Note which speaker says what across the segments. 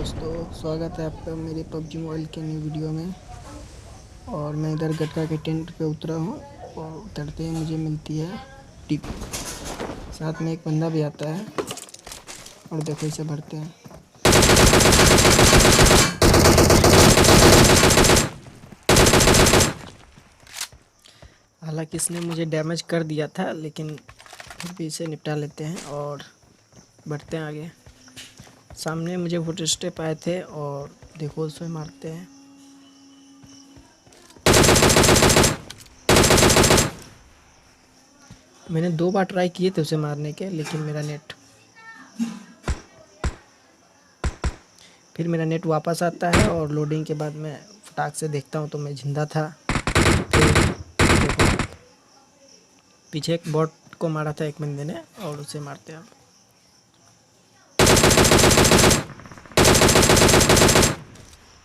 Speaker 1: दोस्तों, स्वागत है आपका मेरे पबजी मोबाइल के न्यू वीडियो में। और मैं इधर गटका के टेंट पे उतरा हूँ और उतरते ही मुझे मिलती है टिप। साथ में एक बंदा भी आता है और देखो इसे भरते हैं। हालांकि इसने मुझे डैमेज कर दिया था, लेकिन फिर भी इसे निपटा लेते हैं और बढ़ते हैं आगे। सामने मुझे फुट स्टेप आए थे और देखो उसे मारते हैं। मैंने 2 बार ट्राई किए थे उसे मारने के, लेकिन मेरा नेट वापस आता है और लोडिंग के बाद मैं फटाक से देखता हूँ तो मैं जिंदा था। फिर पीछे एक बॉट को मारा था एक बंदे ने और उसे मारते हैं।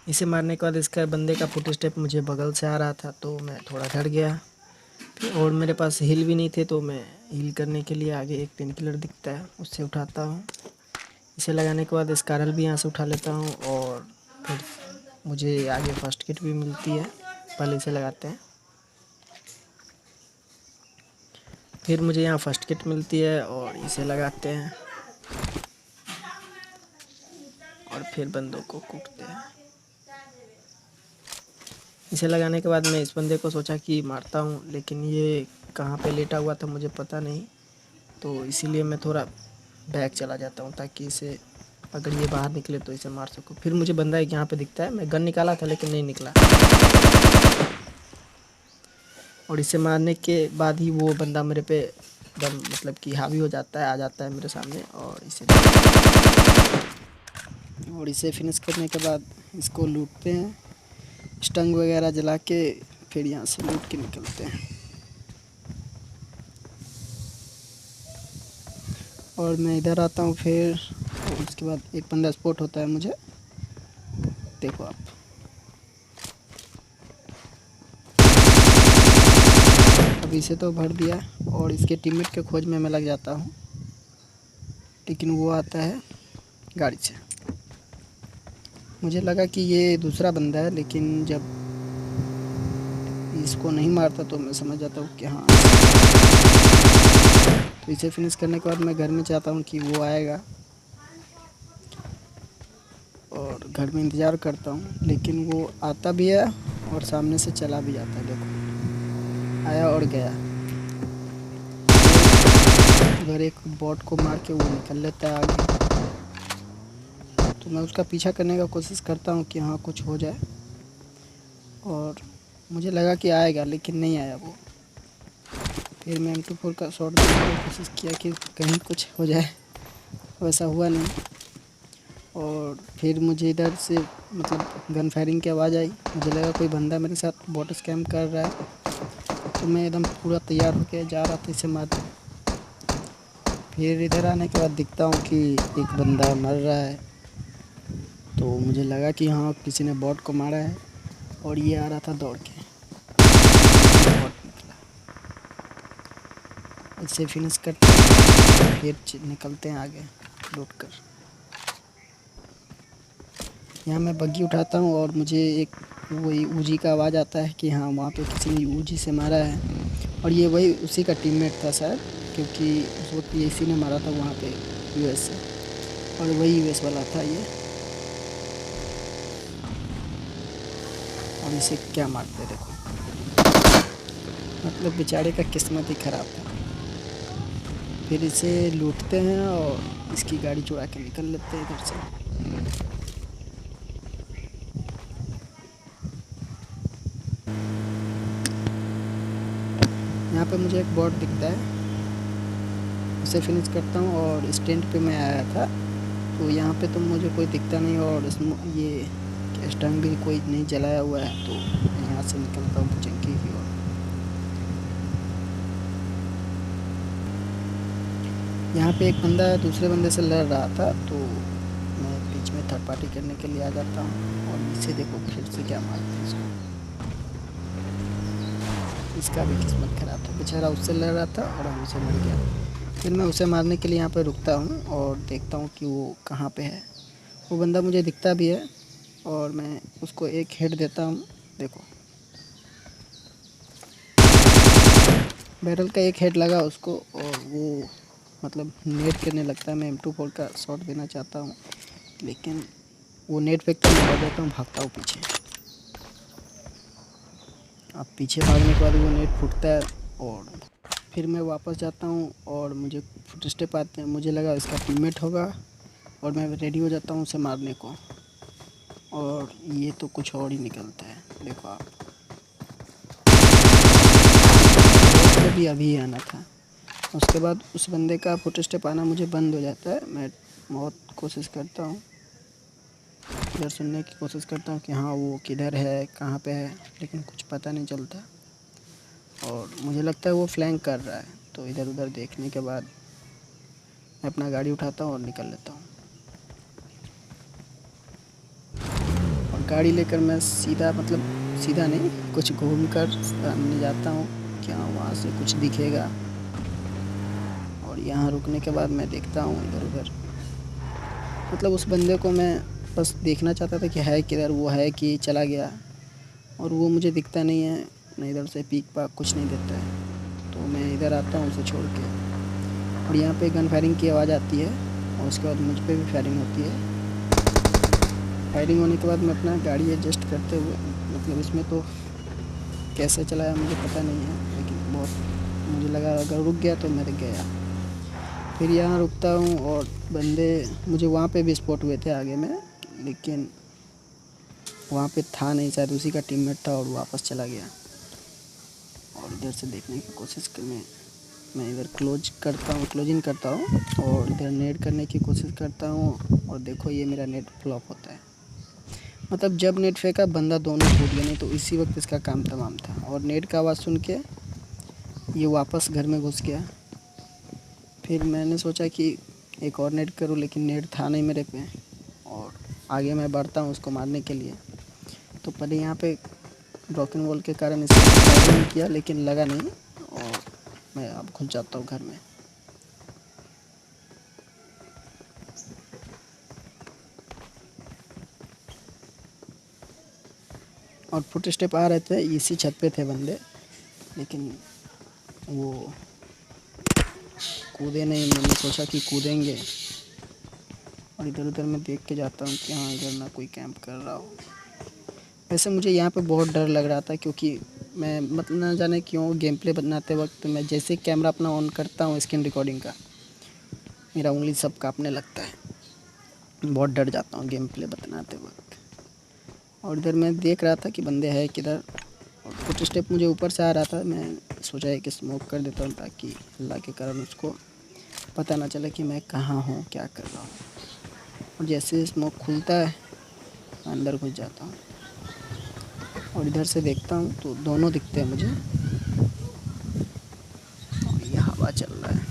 Speaker 1: इसे मारने के बाद इसका बंदे का फुट स्टेप मुझे बगल से आ रहा था तो मैं थोड़ा डर गया। फिर और मेरे पास हील भी नहीं थे तो मैं हील करने के लिए आगे एक पेन किलर दिखता है, उससे उठाता हूँ। इसे लगाने के बाद स्कारल भी यहाँ से उठा लेता हूँ और फिर मुझे आगे फर्स्ट किट भी मिलती है। पहले इसे लगाते हैं, फिर मुझे यहाँ फर्स्ट किट मिलती है और इसे लगाते हैं और फिर बंदों को कूटते हैं। इसे लगाने के बाद मैं इस बंदे को सोचा कि मारता हूँ, लेकिन ये कहाँ पे लेटा हुआ था मुझे पता नहीं, तो इसीलिए मैं थोड़ा बैक चला जाता हूँ ताकि इसे अगर ये बाहर निकले तो इसे मार सकूँ। फिर मुझे बंदा एक यहाँ पे दिखता है, मैं गन निकाला था लेकिन नहीं निकला, और इसे मारने के बाद ही वो बंदा मेरे पे एकदम मतलब कि हावी हो जाता है, आ जाता है मेरे सामने। और इसे फिनिश करने के बाद इसको लूटते हैं, स्टंग वगैरह जला के फिर यहाँ से लूट के निकलते हैं। और मैं इधर आता हूँ फिर, और उसके बाद एक बंदा स्पॉट होता है मुझे, देखो आप। अब इसे तो भर दिया और इसके टीममेट के खोज में मैं लग जाता हूँ, लेकिन वो आता है गाड़ी से। मुझे लगा कि ये दूसरा बंदा है, लेकिन जब इसको नहीं मारता तो मैं समझ जाता हूँ कि हाँ। तो इसे फिनिश करने के बाद मैं घर में चाहता हूँ कि वो आएगा और घर में इंतज़ार करता हूँ, लेकिन वो आता भी है और सामने से चला भी जाता है। देखो आया और गया। उधर एक बॉट को मार के वो निकल लेता है आगे, तो मैं उसका पीछा करने का कोशिश करता हूँ कि हाँ कुछ हो जाए, और मुझे लगा कि आएगा लेकिन नहीं आया वो। फिर मैं M24 का शॉट देने की कोशिश किया कि कहीं कुछ हो जाए, वैसा हुआ नहीं। और फिर मुझे इधर से मतलब गन फायरिंग की आवाज़ आई, मुझे लगा कोई बंदा मेरे साथ बॉट स्कैम कर रहा है, तो मैं एकदम पूरा तैयार होकर जा रहा था इसे मारने। फिर इधर आने के बाद दिखता हूँ कि एक बंदा मर रहा है, तो मुझे लगा कि हाँ किसी ने बॉट को मारा है, और ये आ रहा था दौड़ के, बॉट निकला। इसे फिनिश करते हैं फिर निकलते हैं आगे लूट कर। यहाँ मैं बग्गी उठाता हूँ और मुझे एक वही ऊजी का आवाज़ आता है कि हाँ वहाँ पे किसी ने ऊजी से मारा है, और ये वही उसी का टीममेट था शायद, क्योंकि उस वक्त ये इसी ने मारा था वहाँ पे यूएस से, और वही यूएस वाला था ये। और इसे क्या मारते देखो, मतलब बेचारे का किस्मत ही ख़राब था। फिर इसे लूटते हैं और इसकी गाड़ी चुरा के निकल लेते हैं इधर से। यहाँ पे मुझे एक बॉट दिखता है, उसे फिनिश करता हूँ। और इस टेंट पे मैं आया था, तो यहाँ पे तो मुझे कोई दिखता नहीं, और ये स्टंग भी कोई नहीं जलाया हुआ है, तो यहाँ से निकलता हूँ चंकी की ओर। यहाँ पे एक बंदा दूसरे बंदे से लड़ रहा था, तो मैं बीच में थर्ड पार्टी करने के लिए आ जाता हूँ, और नीचे देखो फिर से क्या मारते हैं इसको। इसका भी किस्मत ख़राब था, बेचारा उससे लड़ रहा था और हमसे मर गया। फिर मैं उसे मारने के लिए यहाँ पे रुकता हूँ और देखता हूँ कि वो कहाँ पे है, वो बंदा मुझे दिखता भी है और मैं उसको एक हेड देता हूँ। देखो बैरल का एक हेड लगा उसको और वो मतलब नेट करने लगता है। मैं M24 का शॉट देना चाहता हूँ लेकिन वो नेट फेंकता मैं डर जाता हूँ, भागता हूँ पीछे। अब पीछे भागने के बाद वो नेट फूटता है और फिर मैं वापस जाता हूँ और मुझे फुट स्टेप आते हैं। मुझे लगा इसका टीममेट होगा और मैं रेडी हो जाता हूँ उसे मारने को, और ये तो कुछ और ही निकलता है। देखो आप, उसको भी अभी आना था। उसके बाद उस बंदे का फुट स्टेप आना मुझे बंद हो जाता है। मैं बहुत कोशिश करता हूँ, इधर सुनने की कोशिश करता हूँ कि हाँ वो किधर है, कहाँ पे है, लेकिन कुछ पता नहीं चलता और मुझे लगता है वो फ्लैंक कर रहा है। तो इधर उधर देखने के बाद मैं अपना गाड़ी उठाता हूँ और निकल लेता हूँ। और गाड़ी लेकर मैं सीधा, मतलब सीधा नहीं, कुछ घूम कर सामने जाता हूँ, क्या वहाँ से कुछ दिखेगा। और यहाँ रुकने के बाद मैं देखता हूँ इधर उधर, मतलब उस बंदे को मैं बस देखना चाहता था कि है किधर, वो है कि चला गया, और वो मुझे दिखता नहीं है। ना इधर से पीक पाक कुछ नहीं देता है। तो मैं इधर आता हूँ उसे छोड़ के, और यहाँ पे गन फायरिंग की आवाज़ आती है और उसके बाद मुझ पे भी फायरिंग होती है। फायरिंग होने के बाद मैं अपना गाड़ी एडजस्ट करते हुए, मतलब इसमें तो कैसे चलाया मुझे पता नहीं है, लेकिन बहुत मुझे लगा अगर रुक गया तो मैं रुक गया। फिर यहाँ रुकता हूँ और बंदे मुझे वहाँ पे भी स्पॉट हुए थे आगे में, लेकिन वहाँ पे था नहीं, शायद उसी का टीममेट था और वापस चला गया। और इधर से देखने की कोशिश करने मैं इधर क्लोजिंग करता हूँ और इधर नेट करने की कोशिश करता हूँ, और देखो ये मेरा नेट फ्लॉप होता है। मतलब जब नेट फेंका बंदा दोनों कूद गया, नहीं तो इसी वक्त इसका काम तमाम था। और नेट का आवाज़ सुन के ये वापस घर में घुस गया। फिर मैंने सोचा कि एक और नेट करूँ, लेकिन नेट था नहीं मेरे पे, और आगे मैं बढ़ता हूँ उसको मारने के लिए। तो पहले यहाँ पे ब्रोकन वॉल के कारण इसे फायर नहीं किया, लेकिन लगा नहीं, और मैं अब घुस जाता हूँ घर में। और फुट स्टेप आ रहे थे, इसी छत पे थे बंदे, लेकिन वो कूदे नहीं। मैंने सोचा कि कूदेंगे, और इधर उधर मैं देख के जाता हूँ कि हाँ इधर ना कोई कैंप कर रहा हो। वैसे मुझे यहाँ पे बहुत डर लग रहा था, क्योंकि मैं मतलब ना जाने क्यों गेम प्ले बनाते वक्त मैं जैसे कैमरा अपना ऑन करता हूँ स्क्रीन रिकॉर्डिंग का, मेरा उंगली सब कांपने लगता है। बहुत डर जाता हूँ गेम प्ले बनाते वक्त। और इधर मैं देख रहा था कि बंदे हैं किधर, और फुट स्टेप मुझे ऊपर से आ रहा था। मैं सोचा है कि स्मोक कर देता हूँ, ताकि अल्लाह के कारण उसको पता ना चले कि मैं कहाँ हूँ, क्या कर रहा हूँ। और जैसे स्मोक खुलता है अंदर घुस जाता हूँ, और इधर से देखता हूँ तो दोनों दिखते हैं मुझे, और ये हवा चल रहा है।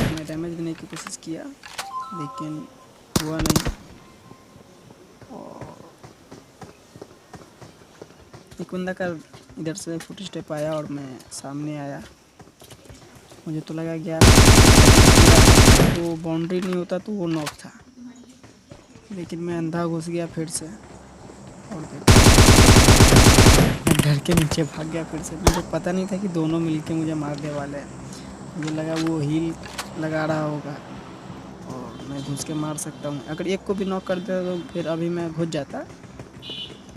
Speaker 1: मैं डैमेज देने की कोशिश किया, लेकिन हुआ नहीं। और एक बंदा का इधर से फुट स्टेप आया और मैं सामने आया। मुझे तो लगा गया वो बाउंड्री नहीं होता तो वो नॉक था, लेकिन मैं अंधा घुस गया फिर से। और देखो मैं घर के नीचे भाग गया फिर से। मुझे पता नहीं था कि दोनों मिलके मुझे मारने वाले हैं। मुझे लगा वो हील लगा रहा होगा और मैं घुस के मार सकता हूँ। अगर एक को भी नॉक कर दिया तो फिर अभी मैं घुस जाता,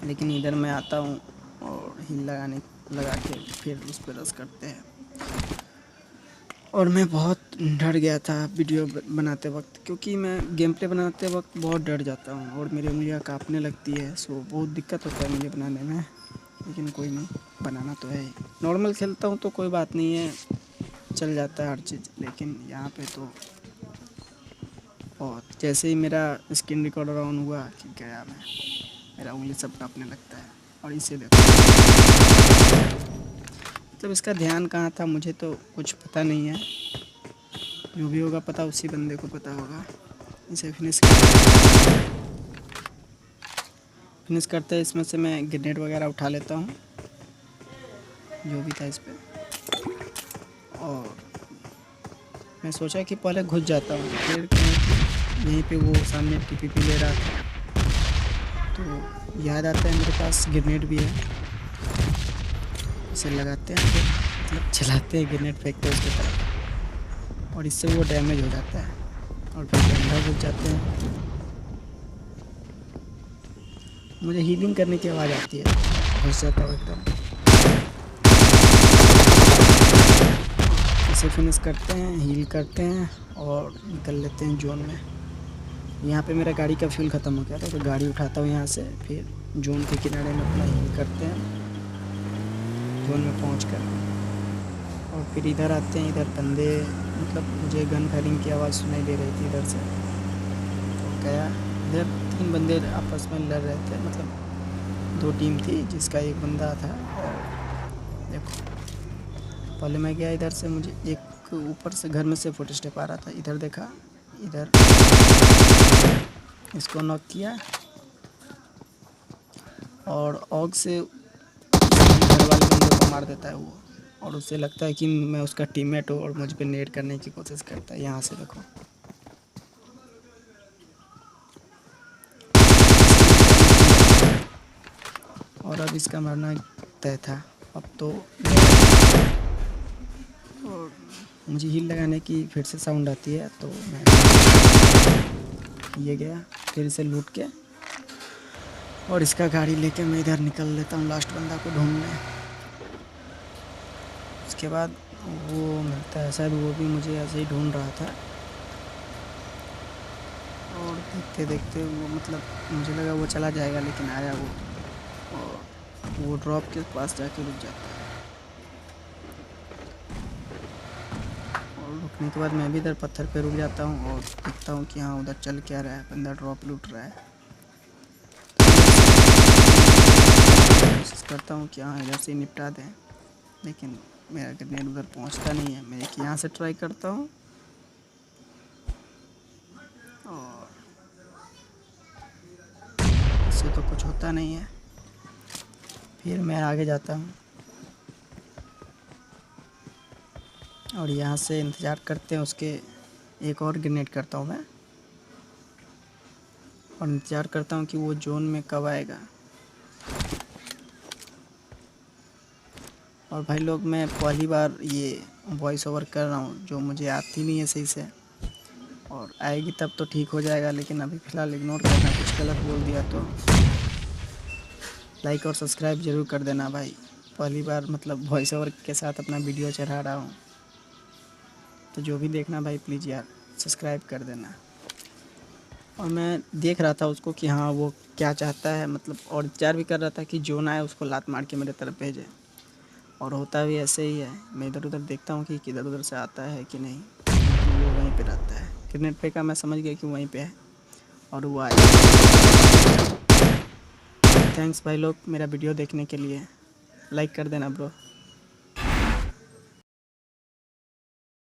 Speaker 1: लेकिन इधर मैं आता हूँ और हील लगा के फिर उस पर रश करते हैं। और मैं बहुत डर गया था वीडियो बनाते वक्त, क्योंकि मैं गेम प्ले बनाते वक्त बहुत डर जाता हूँ और मेरी उंगलियाँ कांपने लगती है। सो बहुत दिक्कत होता है मुझे बनाने में, लेकिन कोई नहीं, बनाना तो है ही। नॉर्मल खेलता हूँ तो कोई बात नहीं है, चल जाता है हर चीज़, लेकिन यहाँ पे तो बहुत। जैसे ही मेरा स्क्रीन रिकॉर्डर ऑन हुआ कि गया मैं, मेरा उंगली सब कांपने लगता है। और इसे देखो, मतलब इसका ध्यान कहाँ था मुझे तो कुछ पता नहीं है। जो भी होगा पता उसी बंदे को पता होगा। इसे फिनिश फिनिश करते हैं इसमें से मैं ग्रेनेड वगैरह उठा लेता हूँ जो भी था इस पे। और मैं सोचा कि पहले घुस जाता हूँ, फिर यहीं पे वो सामने टीपीपी ले रहा था तो याद आता है मेरे पास ग्रेनेड भी है, इसे लगाते हैं फिर मतलब चलाते हैं, ग्रेनेड फेंकते हैं उसकी तरफ और इससे वो डैमेज हो जाता है और फिर अंदर घुस जाते हैं। मुझे हीलिंग करने की आवाज़ आती है, घुस जाता हूँ एकदम। इसे फिनिश करते हैं, हील करते हैं और निकल लेते हैं जोन में। यहाँ पे मेरा गाड़ी का फ्यूल ख़त्म हो गया था तो गाड़ी उठाता हूँ यहाँ से, फिर जोन के किनारे में अपना हील करते हैं जोन में पहुँचकर। और फिर इधर आते हैं, इधर बंदे मतलब मुझे गन फायरिंग की आवाज़ सुनाई दे रही थी इधर से, तो गया इधर 3 बंदे आपस में लड़ रहे थे, मतलब 2 टीम थी जिसका एक बंदा था। और देखो पहले मैं गया इधर से, मुझे एक ऊपर से घर में से फुट स्टेप आ रहा था, इधर देखा, इधर इसको नॉक किया और ऑग से घर वाले बंदे को मार देता है वो, और उससे लगता है कि मैं उसका टीममेट हूँ और मुझ पे नेट करने की कोशिश करता है। यहाँ से देखो और अब इसका मरना तय था अब तो। और मुझे हील लगाने की फिर से साउंड आती है तो मैं ये गया, फिर इसे लूट के और इसका गाड़ी लेके मैं इधर निकल लेता हूँ लास्ट बंदा को ढूंढने। उसके बाद वो मिलता है, शायद वो भी मुझे ऐसे ही ढूंढ रहा था और देखते देखते वो मतलब मुझे लगा वो चला जाएगा लेकिन आया वो, और वो ड्रॉप के पास जाके रुक जाता है। और रुकने के बाद मैं भी इधर पत्थर पे रुक जाता हूँ और देखता हूँ कि हाँ उधर चल क्या रहा है, बंदा ड्रॉप लूट रहा है। कोशिश करता हूँ कि हाँ इधर से निपटा दें, लेकिन मेरा ग्रेनेड उधर पहुँचता नहीं है। मैं एक यहाँ से ट्राई करता हूँ और इससे तो कुछ होता नहीं है। फिर मैं आगे जाता हूँ और यहाँ से इंतज़ार करते हैं उसके, एक और ग्रेनेड करता हूँ मैं और इंतज़ार करता हूँ कि वो जोन में कब आएगा। और भाई लोग मैं पहली बार ये वॉइस ओवर कर रहा हूँ जो मुझे आती नहीं है सही से, और आएगी तब तो ठीक हो जाएगा, लेकिन अभी फ़िलहाल इग्नोर करना, कुछ गलत बोल दिया तो लाइक और सब्सक्राइब ज़रूर कर देना भाई। पहली बार मतलब वॉइस ओवर के साथ अपना वीडियो चढ़ा रहा हूँ, तो जो भी देखना भाई प्लीज़ यार सब्सक्राइब कर देना। और मैं देख रहा था उसको कि हाँ वो क्या चाहता है, मतलब और इंतज़ार भी कर रहा था कि जोन आए उसको लात मार के मेरे तरफ भेजे, और होता भी ऐसे ही है। मैं इधर उधर देखता हूँ कि किधर उधर से आता है कि नहीं, वो वहीं पे रहता है। ग्रेनेड फेंका, मैं समझ गया कि वहीं पे है और वो आया। थैंक्स भाई लोग मेरा वीडियो देखने के लिए, लाइक कर देना ब्रो।